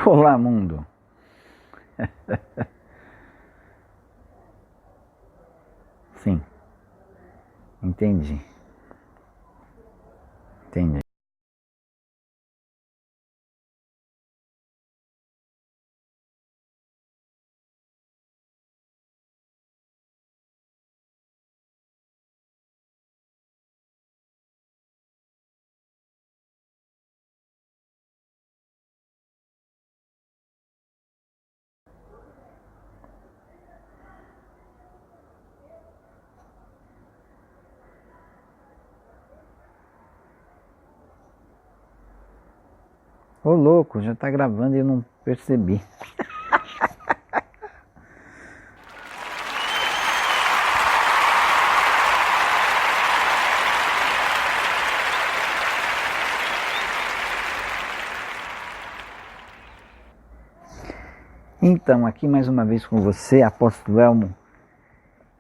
Olá, mundo. Sim, entendi. Entendi. Ô louco, já tá gravando e eu não percebi. Então, aqui mais uma vez com você, Apóstolo Elmo,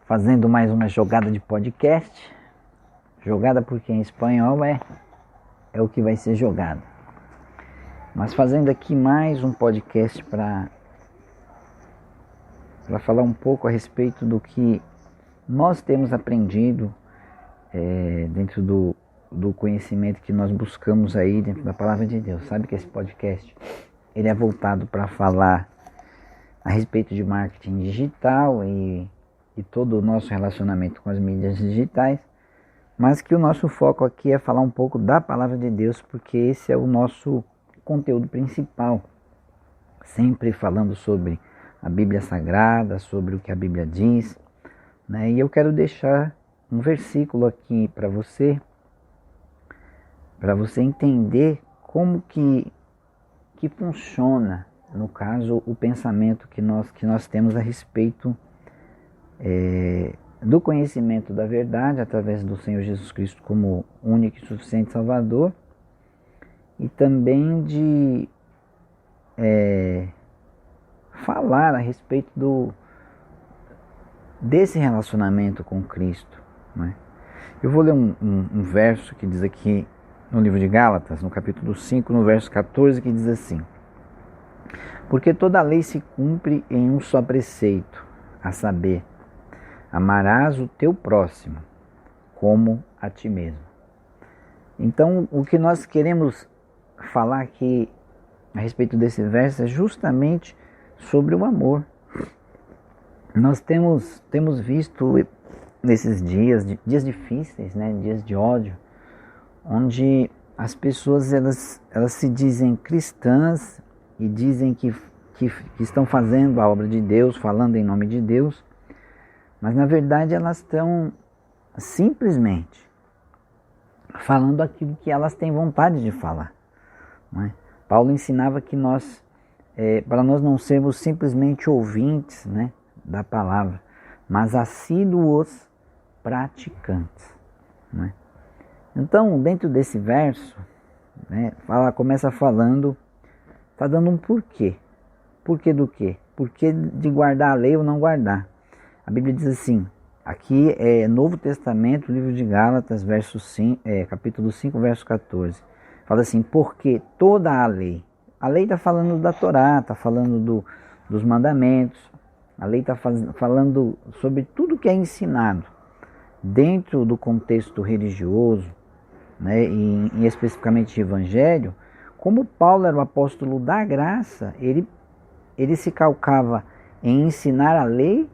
fazendo mais uma jogada de podcast. Jogada porque em espanhol é o que vai ser jogado. Mas fazendo aqui mais um podcast para falar um pouco a respeito do que nós temos aprendido dentro do conhecimento que nós buscamos aí dentro da Palavra de Deus. Sabe que esse podcast ele é voltado para falar a respeito de marketing digital e todo o nosso relacionamento com as mídias digitais, mas que o nosso foco aqui é falar um pouco da Palavra de Deus, porque esse é o nosso conteúdo principal, sempre falando sobre a Bíblia Sagrada, sobre o que a Bíblia diz, né? E eu quero deixar um versículo aqui para você entender como que funciona, no caso, o pensamento que nós temos a respeito do conhecimento da verdade através do Senhor Jesus Cristo como único e suficiente Salvador, e também de falar a respeito desse relacionamento com Cristo, né? Eu vou ler um verso que diz aqui no livro de Gálatas, no capítulo 5, no verso 14, que diz assim: porque toda a lei se cumpre em um só preceito, a saber, amarás o teu próximo como a ti mesmo. Então, o que nós queremos falar aqui a respeito desse verso é justamente sobre o amor. Nós temos visto nesses dias difíceis, né, dias de ódio, onde as pessoas elas se dizem cristãs e dizem que estão fazendo a obra de Deus, falando em nome de Deus, mas na verdade elas estão simplesmente falando aquilo que elas têm vontade de falar, não é? Paulo ensinava que para nós não sermos simplesmente ouvintes, né, da palavra, mas assíduos praticantes, não é? Então, dentro desse verso, né, começa falando, está dando um porquê. Porquê do quê? Porquê de guardar a lei ou não guardar. A Bíblia diz assim, aqui é Novo Testamento, livro de Gálatas, capítulo 5, verso 14. Fala assim, porque toda a lei está falando da Torá, está falando dos mandamentos, a lei está falando sobre tudo que é ensinado dentro do contexto religioso, né, e especificamente de evangelho. Como Paulo era o apóstolo da graça, ele se calcava em ensinar a lei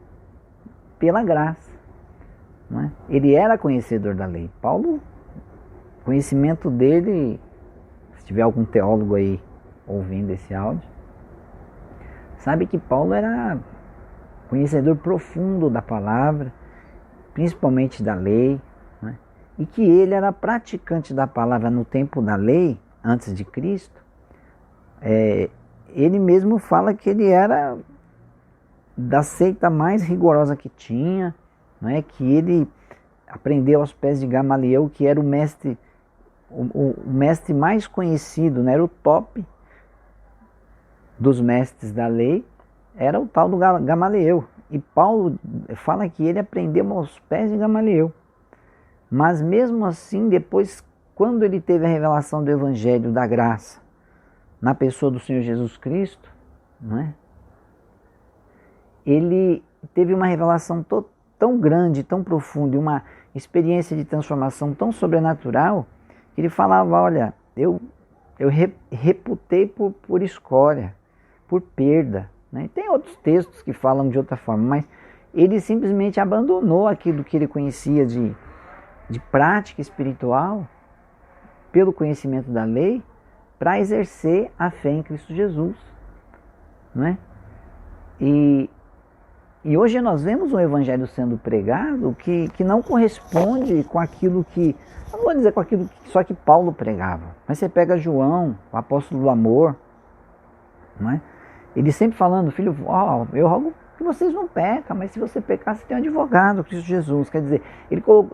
pela graça, não é? Ele era conhecedor da lei. Paulo, o conhecimento dele, se tiver algum teólogo aí ouvindo esse áudio, sabe que Paulo era conhecedor profundo da palavra, principalmente da lei, né? E que ele era praticante da palavra no tempo da lei, antes de Cristo. Ele mesmo fala que ele era da seita mais rigorosa que tinha, né? Que ele aprendeu aos pés de Gamaliel, que era o mestre mais conhecido, né? Era o top dos mestres da lei, era o tal do Gamaliel. E Paulo fala que ele aprendeu aos pés de Gamaliel. Mas mesmo assim, depois, quando ele teve a revelação do Evangelho da graça, na pessoa do Senhor Jesus Cristo, não é? Ele teve uma revelação tão grande, tão profunda, e uma experiência de transformação tão sobrenatural, que ele falava, olha, eu reputei por escória, por perda. Né? Tem outros textos que falam de outra forma, mas ele simplesmente abandonou aquilo que ele conhecia de prática espiritual, pelo conhecimento da lei, para exercer a fé em Cristo Jesus. Não é? E hoje nós vemos um evangelho sendo pregado que não corresponde com aquilo que, não vou dizer com aquilo só que Paulo pregava, mas você pega João, o apóstolo do amor, não é? Ele sempre falando, filho, eu rogo que vocês não pecam, mas se você pecar, você tem um advogado, Cristo Jesus. Quer dizer,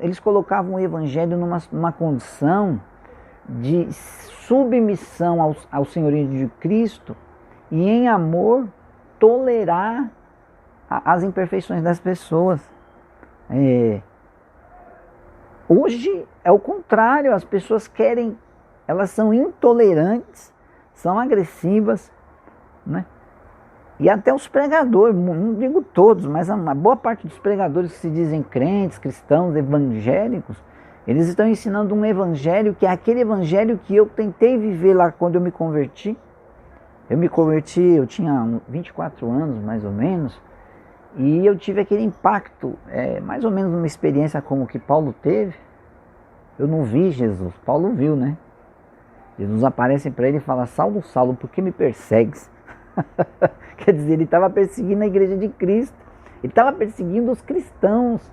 eles colocavam o evangelho numa condição de submissão ao senhorio de Cristo e em amor tolerar as imperfeições das pessoas. Hoje é o contrário, as pessoas elas são intolerantes, são agressivas, né? E até os pregadores, não digo todos, mas a boa parte dos pregadores que se dizem crentes, cristãos, evangélicos, eles estão ensinando um evangelho que é aquele evangelho que eu tentei viver lá quando eu me converti. Eu tinha 24 anos mais ou menos, e eu tive aquele impacto, mais ou menos uma experiência como que Paulo teve. Eu não vi Jesus, Paulo viu, né? Jesus aparece para ele e fala, Saulo, Saulo, por que me persegues? Quer dizer, ele estava perseguindo a igreja de Cristo, ele estava perseguindo os cristãos,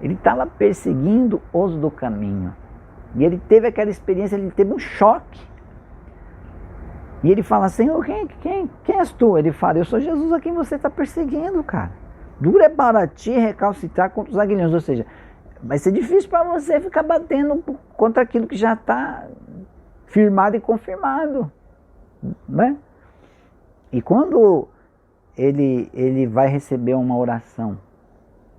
ele estava perseguindo os do caminho. E ele teve aquela experiência, ele teve um choque. E ele fala, Senhor, quem és tu? Ele fala, eu sou Jesus a quem você está perseguindo, cara. Duro é para ti recalcitrar contra os aguilhões. Ou seja, vai ser difícil para você ficar batendo contra aquilo que já está firmado e confirmado, né? E quando ele vai receber uma oração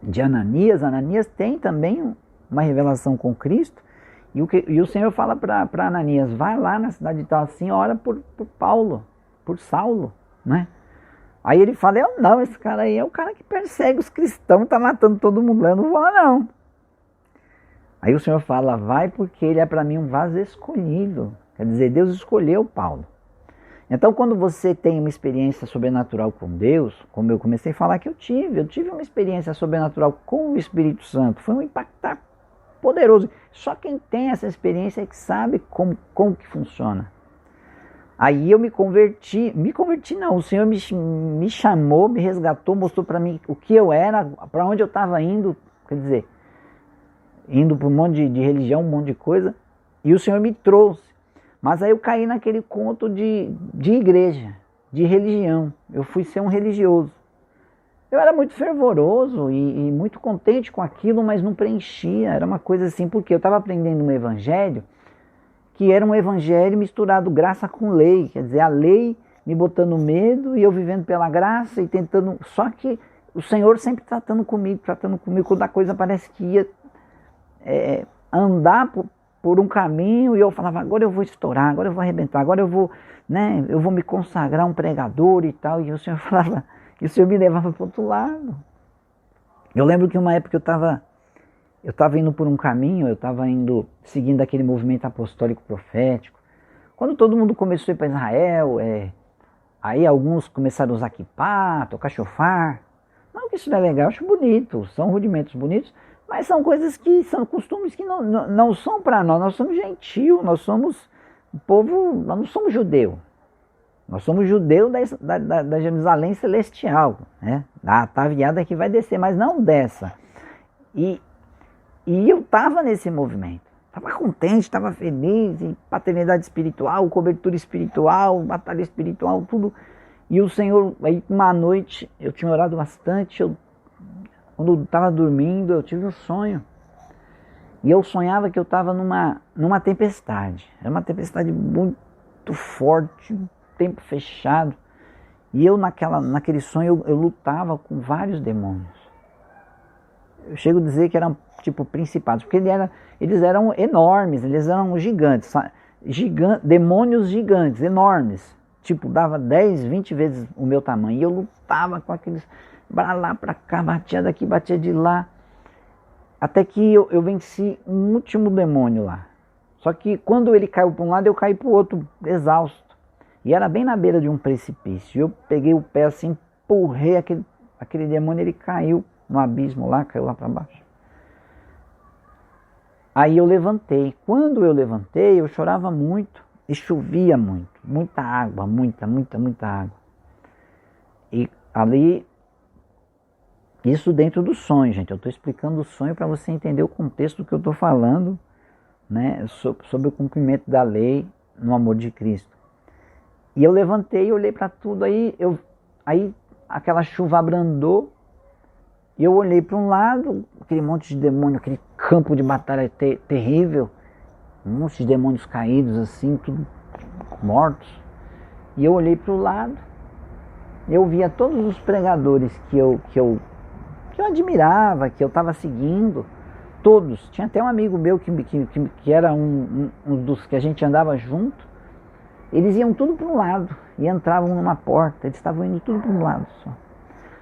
de Ananias, Ananias tem também uma revelação com Cristo, e o Senhor fala para Ananias, vai lá na cidade de tal assim, ora por Paulo, por Saulo, né? Aí ele fala, não, esse cara aí é o cara que persegue os cristãos, está matando todo mundo lá, eu não vou lá não. Aí o Senhor fala, vai porque ele é para mim um vaso escolhido, quer dizer, Deus escolheu Paulo. Então, quando você tem uma experiência sobrenatural com Deus, como eu comecei a falar que eu tive uma experiência sobrenatural com o Espírito Santo, foi um impactar poderoso. Só quem tem essa experiência é que sabe como que funciona. Aí eu me converti não, o Senhor me chamou, me resgatou, mostrou para mim o que eu era, para onde eu estava indo, quer dizer, indo para um monte de religião, um monte de coisa, e o Senhor me trouxe. Mas aí eu caí naquele conto de igreja, de religião. Eu fui ser um religioso. Eu era muito fervoroso e muito contente com aquilo, mas não preenchia. Era uma coisa assim, porque eu estava aprendendo um evangelho, que era um evangelho misturado graça com lei. Quer dizer, a lei me botando medo e eu vivendo pela graça e tentando... Só que o Senhor sempre tratando comigo, quando a coisa parece que ia andar por um caminho, e eu falava, agora eu vou estourar, agora eu vou arrebentar, agora eu vou me consagrar um pregador e tal, e o Senhor falava, e o Senhor me levava para o outro lado. Eu lembro que uma época eu estava indo por um caminho, eu estava indo, seguindo aquele movimento apostólico profético, quando todo mundo começou a ir para Israel, aí alguns começaram a usar quipá, tocar chofar. Não que isso não é legal, eu acho bonito, são rudimentos bonitos, mas são coisas que são costumes que não são para nós somos gentios, nós somos povo, nós não somos judeu. Nós somos judeu da Jerusalém celestial, né? Da ataviada que vai descer, mas não dessa. E eu estava nesse movimento, estava contente, estava feliz, em paternidade espiritual, cobertura espiritual, batalha espiritual, tudo. E o Senhor, aí uma noite, eu tinha orado bastante, quando eu estava dormindo, eu tive um sonho. E eu sonhava que eu estava numa tempestade. Era uma tempestade muito forte, tempo fechado. E eu naquele sonho eu lutava com vários demônios. Eu chego a dizer que eram tipo principados, porque eles eram enormes, eles eram gigantes. demônios gigantes, enormes. Tipo, dava 10, 20 vezes o meu tamanho. E eu lutava com aqueles, pra lá, pra cá, batia daqui, batia de lá. Até que eu venci um último demônio lá. Só que quando ele caiu para um lado, eu caí para o outro, exausto. E era bem na beira de um precipício. Eu peguei o pé assim, empurrei aquele demônio, ele caiu no abismo lá, caiu lá para baixo. Aí eu levantei. Quando eu levantei, eu chorava muito e chovia muito. Muita água, muita água. E ali, isso dentro do sonho, gente. Eu estou explicando o sonho para você entender o contexto do que eu estou falando, né, sobre o cumprimento da lei no amor de Cristo. E eu levantei, olhei para tudo, aí aquela chuva abrandou, e eu olhei para um lado, aquele monte de demônio, aquele campo de batalha terrível, um monte de demônios caídos assim, tudo mortos. E eu olhei para o lado, eu via todos os pregadores que eu admirava, que eu estava seguindo, todos. Tinha até um amigo meu que era um dos que a gente andava junto. Eles iam tudo para um lado e entravam numa porta. Eles estavam indo tudo para um lado só.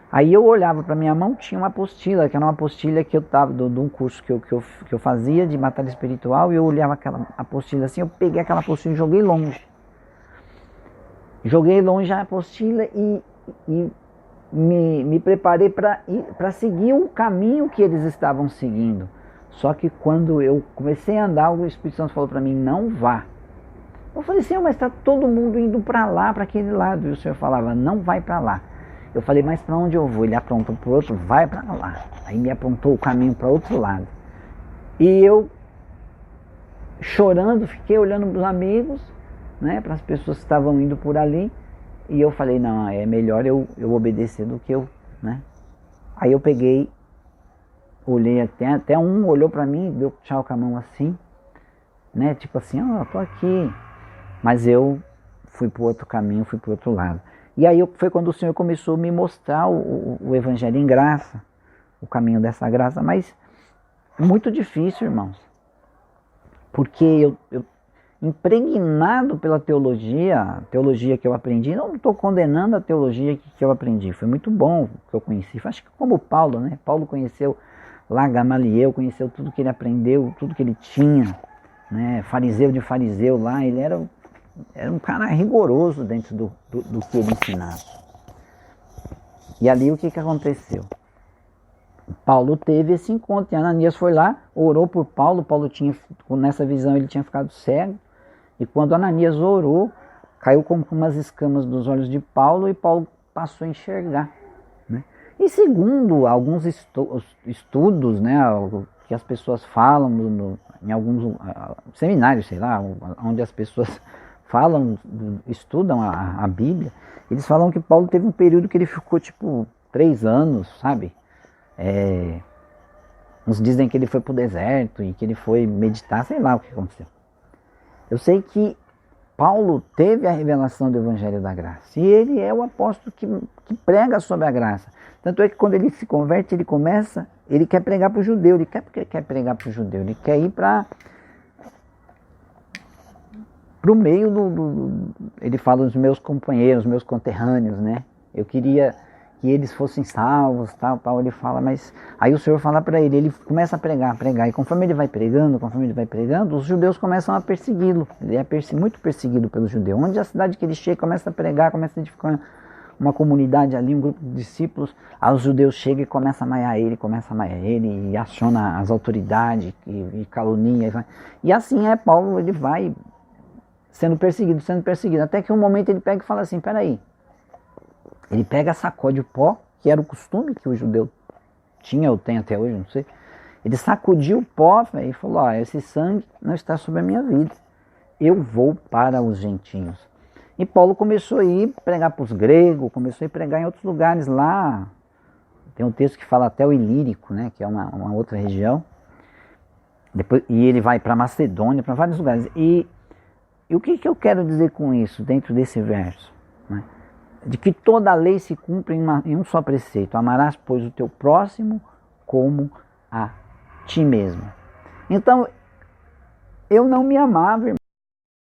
Aí eu olhava para minha mão, tinha uma apostila, que era uma apostila que eu estava de um curso que eu fazia de batalha espiritual, e eu olhava aquela apostila assim, eu peguei aquela apostila e joguei longe. Joguei longe a apostila e me preparei para seguir o caminho que eles estavam seguindo. Só que quando eu comecei a andar, o Espírito Santo falou para mim, não vá. Eu falei, Senhor, mas está todo mundo indo para lá, para aquele lado. E o Senhor falava, não vai para lá. Eu falei, mas para onde eu vou? Ele apontou para o outro, vai para lá. Aí me apontou o caminho para o outro lado. E eu, chorando, fiquei olhando para os amigos, né, para as pessoas que estavam indo por ali. E eu falei, não, é melhor eu obedecer do que eu, né? Aí eu peguei, olhei até um olhou para mim, deu tchau com a mão assim, né? Tipo assim, ó, tô aqui. Mas eu fui para o outro caminho, fui para o outro lado. E aí foi quando o Senhor começou a me mostrar o Evangelho em graça, o caminho dessa graça, mas muito difícil, irmãos. Porque eu impregnado pela teologia, a teologia que eu aprendi, não estou condenando a teologia que eu aprendi, foi muito bom que eu conheci. Acho que como Paulo, né? Paulo conheceu lá Gamaliel, conheceu tudo que ele aprendeu, tudo que ele tinha, né? Fariseu de fariseu lá, ele era um cara rigoroso dentro do que ele ensinava. E ali o que aconteceu? Paulo teve esse encontro, e Ananias foi lá, orou por Paulo, nessa visão ele tinha ficado cego, e quando Ananias orou, caiu como umas escamas dos olhos de Paulo, e Paulo passou a enxergar, né? E segundo alguns estudos, né, que as pessoas falam em alguns seminários, sei lá, onde as pessoas falam, estudam a Bíblia, eles falam que Paulo teve um período que ele ficou tipo 3 anos, sabe? Uns dizem que ele foi para o deserto e que ele foi meditar, sei lá o que aconteceu. Eu sei que Paulo teve a revelação do Evangelho da Graça, e ele é o apóstolo que prega sobre a graça. Tanto é que quando ele se converte, ele quer pregar para o judeu. Ele quer pregar para o judeu, ele quer ir para o meio ele fala dos meus companheiros, meus conterrâneos, né? Eu queria que eles fossem salvos, tal, ele fala, mas aí o Senhor fala para ele começa a pregar, e conforme ele vai pregando, os judeus começam a persegui-lo. Ele é muito perseguido pelos judeus. Onde a cidade que ele chega, começa a pregar, começa a edificar uma comunidade ali, um grupo de discípulos, aí os judeus chegam e começam a amaiar ele, e aciona as autoridades, e calunia, e assim Paulo, ele vai sendo perseguido, até que um momento ele pega e fala assim, peraí, ele pega, sacode o pó, que era o costume que o judeu tinha, ou tem até hoje, não sei. Ele sacudiu o pó e falou, esse sangue não está sobre a minha vida. Eu vou para os gentios. E Paulo começou a ir pregar para os gregos, começou a ir pregar em outros lugares lá. Tem um texto que fala até o Ilírico, né, que é uma outra região. E ele vai para Macedônia, para vários lugares. E o que eu quero dizer com isso, dentro desse verso? Né? De que toda a lei se cumpre em um só preceito. Amarás, pois, o teu próximo como a ti mesmo. Então, eu não me amava, irmão.